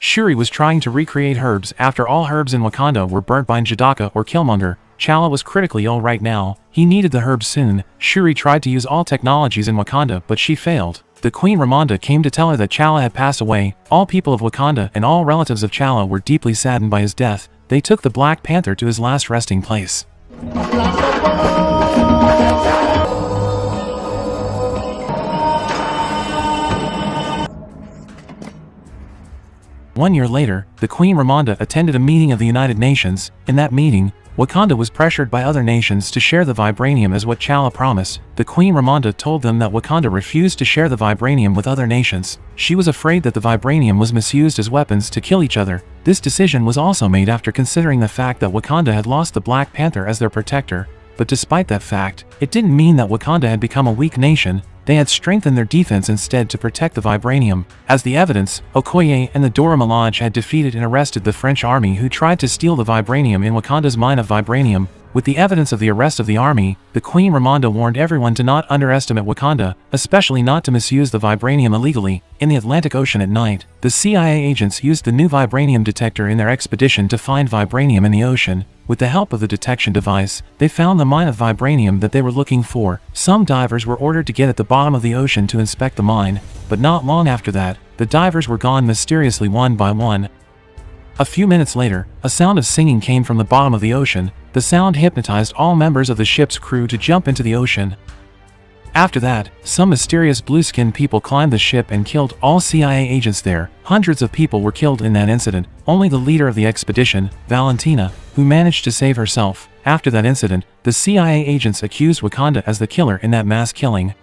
Shuri was trying to recreate herbs after all herbs in Wakanda were burnt by Njidaka or Killmonger. T'Challa was critically ill right now. He needed the herbs soon. Shuri tried to use all technologies in Wakanda, but she failed. The Queen Ramonda came to tell her that T'Challa had passed away. All people of Wakanda and all relatives of T'Challa were deeply saddened by his death. They took the Black Panther to his last resting place. One year later, the Queen Ramonda attended a meeting of the United Nations. In that meeting, Wakanda was pressured by other nations to share the vibranium as what T'Challa promised. The Queen Ramonda told them that Wakanda refused to share the vibranium with other nations. She was afraid that the vibranium was misused as weapons to kill each other. This decision was also made after considering the fact that Wakanda had lost the Black Panther as their protector. But despite that fact, it didn't mean that Wakanda had become a weak nation. They had strengthened their defense instead to protect the vibranium. As the evidence, Okoye and the Dora Milaje had defeated and arrested the French army who tried to steal the vibranium in Wakanda's mine of vibranium. With the evidence of the arrest of the army, the Queen Ramonda warned everyone to not underestimate Wakanda, especially not to misuse the vibranium illegally. In the Atlantic Ocean at night, the CIA agents used the new vibranium detector in their expedition to find vibranium in the ocean. With the help of the detection device, they found the mine of vibranium that they were looking for. Some divers were ordered to get at the bottom of the ocean to inspect the mine, but not long after that, the divers were gone mysteriously one by one. A few minutes later, a sound of singing came from the bottom of the ocean. The sound hypnotized all members of the ship's crew to jump into the ocean. After that, some mysterious blue-skinned people climbed the ship and killed all CIA agents there. Hundreds of people were killed in that incident. Only the leader of the expedition, Valentina, who managed to save herself. After that incident, the CIA agents accused Wakanda as the killer in that mass killing.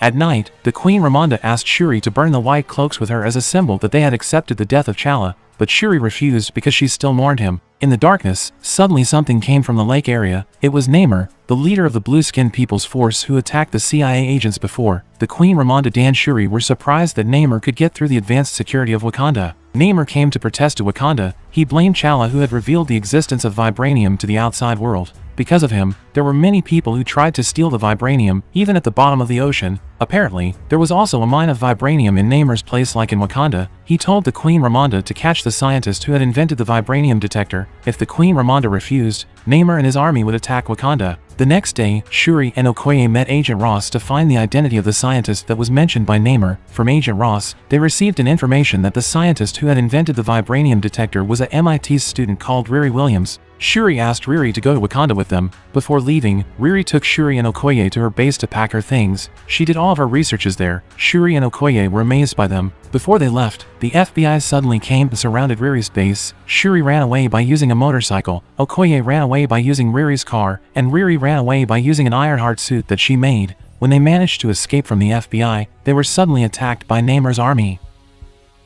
At night, the Queen Ramonda asked Shuri to burn the white cloaks with her as a symbol that they had accepted the death of T'Challa, but Shuri refused because she still mourned him. In the darkness, suddenly something came from the lake area. It was Namor, the leader of the blue-skinned people's force who attacked the CIA agents before. The Queen Ramonda and Shuri were surprised that Namor could get through the advanced security of Wakanda. Namor came to protest to Wakanda. He blamed T'Challa who had revealed the existence of vibranium to the outside world. Because of him, there were many people who tried to steal the vibranium, even at the bottom of the ocean. Apparently, there was also a mine of vibranium in Namor's place like in Wakanda. He told the Queen Ramonda to catch the scientist who had invented the vibranium detector. If the Queen Ramonda refused, Namor and his army would attack Wakanda. The next day, Shuri and Okoye met Agent Ross to find the identity of the scientist that was mentioned by Namor. From Agent Ross, they received an information that the scientist who had invented the vibranium detector was a MIT student called Riri Williams. Shuri asked Riri to go to Wakanda with them. Before leaving, Riri took Shuri and Okoye to her base to pack her things. She did all of her researches there. Shuri and Okoye were amazed by them. Before they left, the FBI suddenly came and surrounded Riri's base. Shuri ran away by using a motorcycle, Okoye ran away by using Riri's car, and Riri ran away by using an Ironheart suit that she made. When they managed to escape from the FBI, they were suddenly attacked by Namor's army.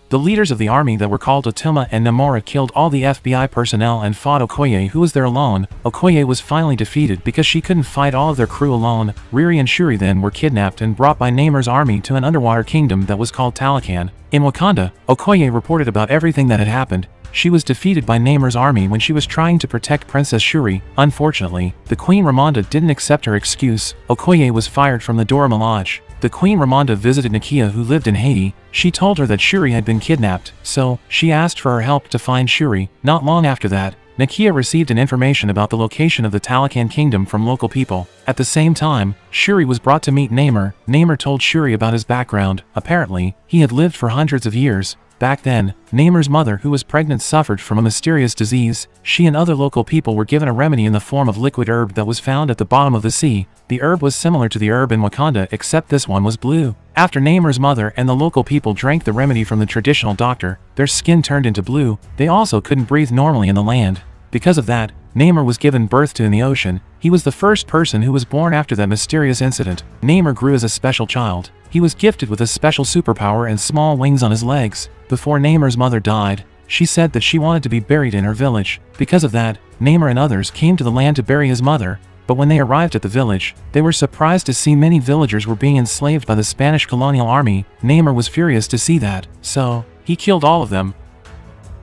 The leaders of the army that were called Otuma and Namora killed all the FBI personnel and fought Okoye, who was there alone. Okoye was finally defeated because she couldn't fight all of their crew alone. Riri and Shuri then were kidnapped and brought by Namor's army to an underwater kingdom that was called Talokan. In Wakanda, Okoye reported about everything that had happened. She was defeated by Namor's army when she was trying to protect Princess Shuri. Unfortunately, the Queen Ramonda didn't accept her excuse. Okoye was fired from the Dora Milaje. The Queen Ramonda visited Nakia, who lived in Haiti. She told her that Shuri had been kidnapped, so she asked for her help to find Shuri. Not long after that, Nakia received an information about the location of the Talokan kingdom from local people. At the same time, Shuri was brought to meet Namor. Namor told Shuri about his background. Apparently, he had lived for hundreds of years. Back then, Namor's mother, who was pregnant, suffered from a mysterious disease. She and other local people were given a remedy in the form of liquid herb that was found at the bottom of the sea. The herb was similar to the herb in Wakanda, except this one was blue. After Namor's mother and the local people drank the remedy from the traditional doctor, their skin turned into blue. They also couldn't breathe normally in the land. Because of that, Namor was given birth to in the ocean. He was the first person who was born after that mysterious incident. Namor grew as a special child. He was gifted with a special superpower and small wings on his legs. Before Namor's mother died, she said that she wanted to be buried in her village. Because of that, Namor and others came to the land to bury his mother. But when they arrived at the village, they were surprised to see many villagers were being enslaved by the Spanish colonial army. Namor was furious to see that, so he killed all of them.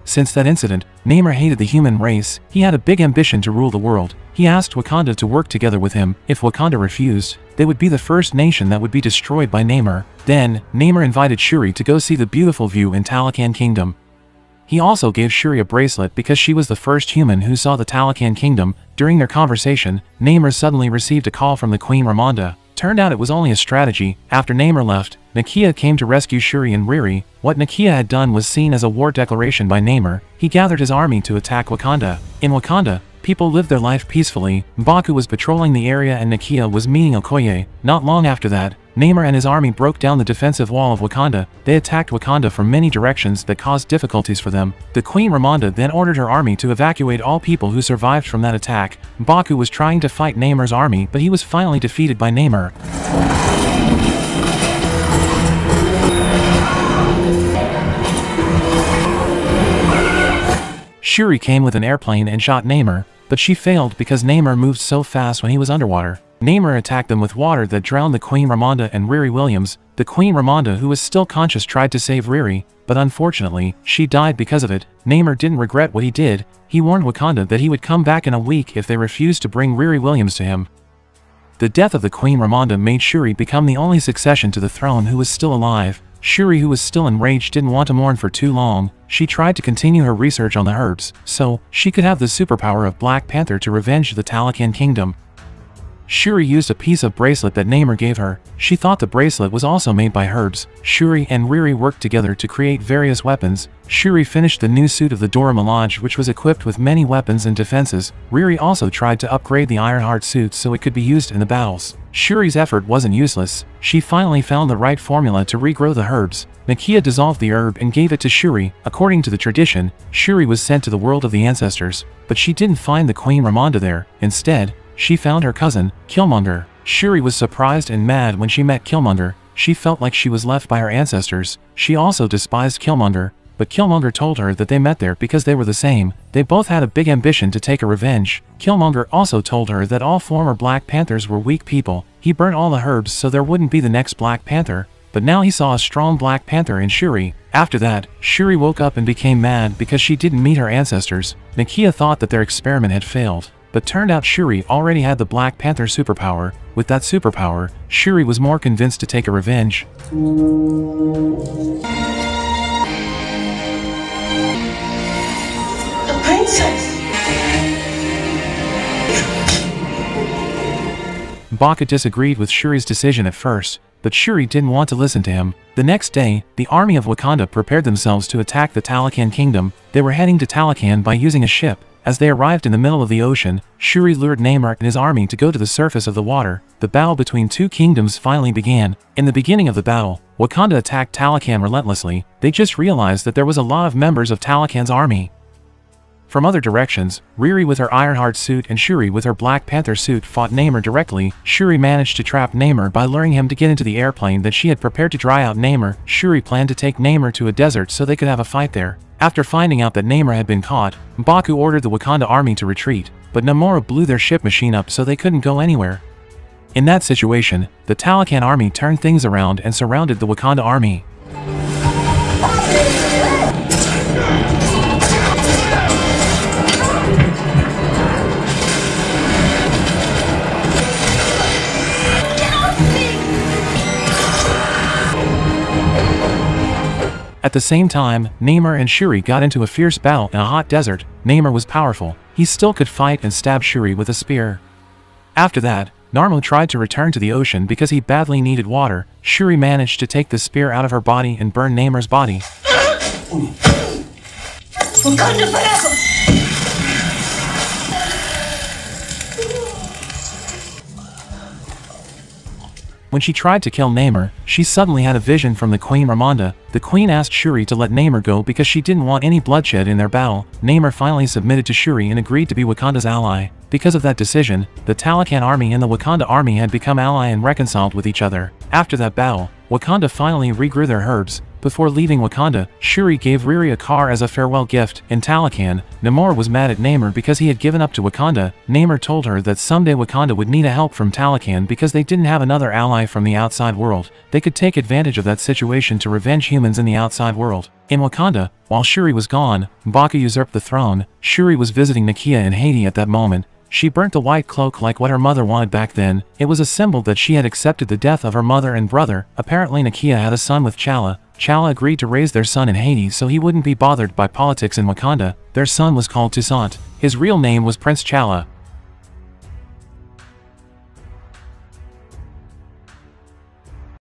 Since that incident, Namor hated the human race. He had a big ambition to rule the world. He asked Wakanda to work together with him. If Wakanda refused, they would be the first nation that would be destroyed by Namor. Then, Namor invited Shuri to go see the beautiful view in Talokan Kingdom. He also gave Shuri a bracelet because she was the first human who saw the Talocan kingdom. During their conversation, Namor suddenly received a call from the Queen Ramonda. Turned out it was only a strategy. After Namor left, Nakia came to rescue Shuri and Riri. What Nakia had done was seen as a war declaration by Namor. He gathered his army to attack Wakanda. In Wakanda, people lived their life peacefully. M'Baku was patrolling the area and Nakia was meeting Okoye. Not long after that, Namor and his army broke down the defensive wall of Wakanda. They attacked Wakanda from many directions that caused difficulties for them. The Queen Ramonda then ordered her army to evacuate all people who survived from that attack. M'Baku was trying to fight Namor's army, but he was finally defeated by Namor. Shuri came with an airplane and shot Namor, but she failed because Namor moved so fast when he was underwater. Namor attacked them with water that drowned the Queen Ramonda and Riri Williams. The Queen Ramonda, who was still conscious, tried to save Riri, but unfortunately, she died because of it. Namor didn't regret what he did. He warned Wakanda that he would come back in a week if they refused to bring Riri Williams to him. The death of the Queen Ramonda made Shuri become the only succession to the throne who was still alive. Shuri, who was still enraged, didn't want to mourn for too long. She tried to continue her research on the herbs, so she could have the superpower of Black Panther to revenge the Talocan kingdom. Shuri used a piece of bracelet that Namor gave her. She thought the bracelet was also made by herbs. Shuri and Riri worked together to create various weapons. Shuri finished the new suit of the Dora Milaje, which was equipped with many weapons and defenses. Riri also tried to upgrade the Ironheart suit so it could be used in the battles. Shuri's effort wasn't useless. She finally found the right formula to regrow the herbs. Nakia dissolved the herb and gave it to Shuri. According to the tradition, Shuri was sent to the world of the ancestors, but she didn't find the Queen Ramonda there. Instead, she found her cousin, Killmonger. Shuri was surprised and mad when she met Killmonger. She felt like she was left by her ancestors. She also despised Killmonger, but Killmonger told her that they met there because they were the same. They both had a big ambition to take a revenge. Killmonger also told her that all former Black Panthers were weak people. He burnt all the herbs so there wouldn't be the next Black Panther, but now he saw a strong Black Panther in Shuri. After that, Shuri woke up and became mad because she didn't meet her ancestors. Nakia thought that their experiment had failed, but turned out Shuri already had the Black Panther superpower. With that superpower, Shuri was more convinced to take a revenge. The princess! M'Baku disagreed with Shuri's decision at first, but Shuri didn't want to listen to him. The next day, the army of Wakanda prepared themselves to attack the Talocan kingdom. They were heading to Talocan by using a ship. As they arrived in the middle of the ocean, Shuri lured Namor and his army to go to the surface of the water. The battle between two kingdoms finally began. In the beginning of the battle, Wakanda attacked Talocan relentlessly. They just realized that there was a lot of members of Talocan's army. From other directions, Riri with her Ironheart suit and Shuri with her Black Panther suit fought Namor directly. Shuri managed to trap Namor by luring him to get into the airplane that she had prepared to dry out Namor. Shuri planned to take Namor to a desert so they could have a fight there. After finding out that Namor had been caught, M'Baku ordered the Wakanda army to retreat, but Namor blew their ship machine up so they couldn't go anywhere. In that situation, the Talocan army turned things around and surrounded the Wakanda army. At the same time, Namor and Shuri got into a fierce battle in a hot desert. Namor was powerful. He still could fight and stab Shuri with a spear. After that, Narmo tried to return to the ocean because he badly needed water. Shuri managed to take the spear out of her body and burn Namor's body. Wakanda forever! When she tried to kill Namor, she suddenly had a vision from the Queen Ramonda. The Queen asked Shuri to let Namor go because she didn't want any bloodshed in their battle. Namor finally submitted to Shuri and agreed to be Wakanda's ally. Because of that decision, the Talocan army and the Wakanda army had become ally and reconciled with each other. After that battle, Wakanda finally regrew their herbs. Before leaving Wakanda, Shuri gave Riri a car as a farewell gift. In Talocan, Namor was mad at Namor because he had given up to Wakanda. Namor told her that someday Wakanda would need a help from Talocan because they didn't have another ally from the outside world. They could take advantage of that situation to revenge humans in the outside world. In Wakanda, while Shuri was gone, M'Baku usurped the throne. Shuri was visiting Nakia in Haiti at that moment. She burnt the white cloak like what her mother wanted back then. It was a symbol that she had accepted the death of her mother and brother. Apparently Nakia had a son with T'Challa. T'Challa agreed to raise their son in Haiti so he wouldn't be bothered by politics in Wakanda. Their son was called Toussaint. His real name was Prince T'Challa.